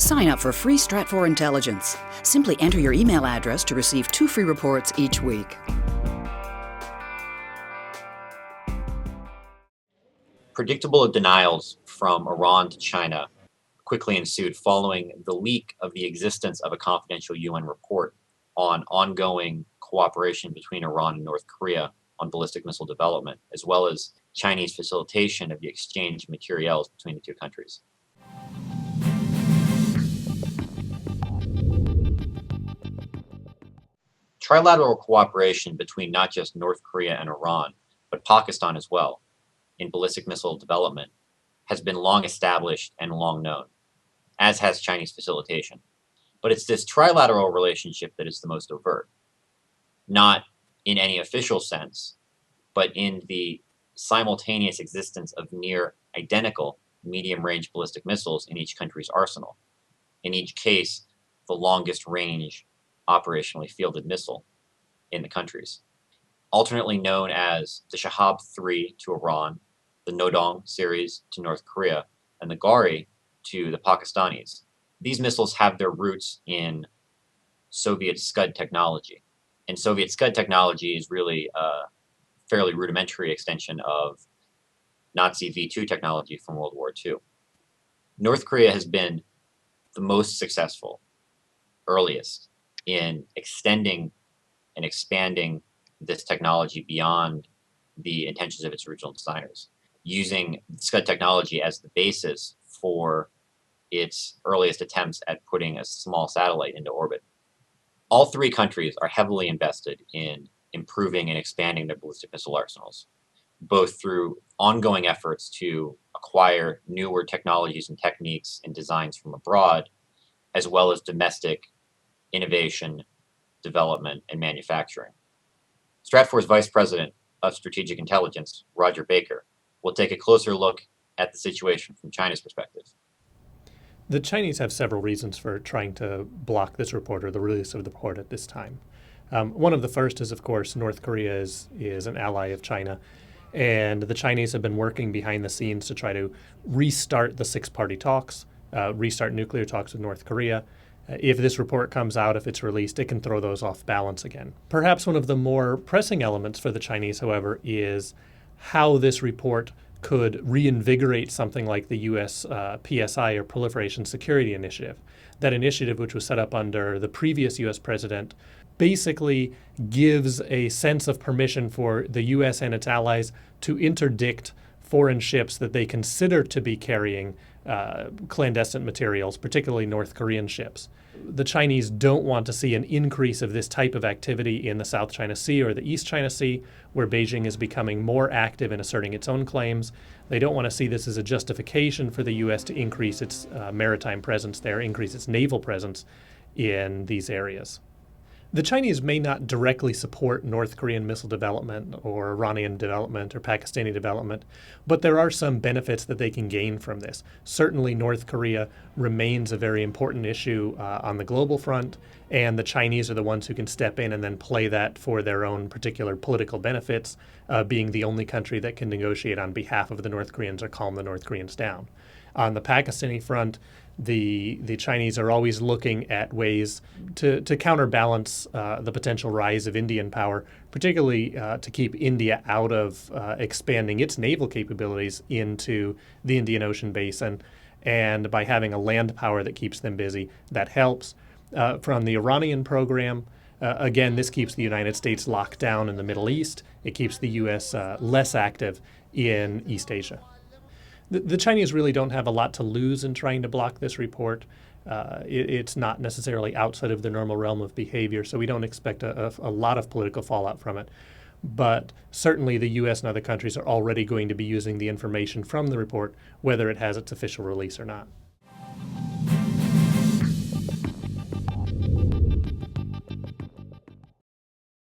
Sign up for free Stratfor Intelligence. Simply enter your email address to receive 2 free reports each week. Predictable denials from Iran to China quickly ensued following the leak of the existence of a confidential UN report on ongoing cooperation between Iran and North Korea on ballistic missile development, as well as Chinese facilitation of the exchange of materials between the two countries. Trilateral cooperation between not just North Korea and Iran, but Pakistan as well, in ballistic missile development, has been long established and long known, as has Chinese facilitation. But it's this trilateral relationship that is the most overt, not in any official sense, but in the simultaneous existence of near identical medium-range ballistic missiles in each country's arsenal. In each case, the longest range operationally fielded missile in the countries. Alternately known as the Shahab-3 to Iran, the Nodong series to North Korea, and the Ghauri to the Pakistanis. These missiles have their roots in Soviet Scud technology. And Soviet Scud technology is really a fairly rudimentary extension of Nazi V-2 technology from World War II. North Korea has been the most successful, earliest, in extending and expanding this technology beyond the intentions of its original designers, using Scud technology as the basis for its earliest attempts at putting a small satellite into orbit. All three countries are heavily invested in improving and expanding their ballistic missile arsenals, both through ongoing efforts to acquire newer technologies and techniques and designs from abroad, as well as domestic innovation, development, and manufacturing. Stratfor's Vice President of Strategic Intelligence, Rodger Baker, will take a closer look at the situation from China's perspective. The Chinese have several reasons for trying to block this report or the release of the report at this time. One of the first is, of course, North Korea is an ally of China, and the Chinese have been working behind the scenes to try to restart the six-party talks, restart nuclear talks with North Korea. If this report comes out, if it's released, it can throw those off balance again. Perhaps one of the more pressing elements for the Chinese, however, is how this report could reinvigorate something like the U.S. PSI, or Proliferation Security Initiative. That initiative, which was set up under the previous U.S. president, basically gives a sense of permission for the U.S. and its allies to interdict foreign ships that they consider to be carrying clandestine materials, particularly North Korean ships. The Chinese don't want to see an increase of this type of activity in the South China Sea or the East China Sea, where Beijing is becoming more active in asserting its own claims. They don't want to see this as a justification for the U.S. to increase its maritime presence there, increase its naval presence in these areas. The Chinese may not directly support North Korean missile development or Iranian development or Pakistani development, but there are some benefits that they can gain from this. Certainly, North Korea remains a very important issue on the global front, and the Chinese are the ones who can step in and then play that for their own particular political benefits, being the only country that can negotiate on behalf of the North Koreans or calm the North Koreans down. On the Pakistani front, the Chinese are always looking at ways to counterbalance the potential rise of Indian power, particularly to keep India out of expanding its naval capabilities into the Indian Ocean basin. And by having a land power that keeps them busy, that helps. From the Iranian program, again, this keeps the United States locked down in the Middle East. It keeps the U.S. Less active in East Asia. The Chinese really don't have a lot to lose in trying to block this report. It's not necessarily outside of the normal realm of behavior, so we don't expect a lot of political fallout from it. But certainly the U.S. and other countries are already going to be using the information from the report, whether it has its official release or not.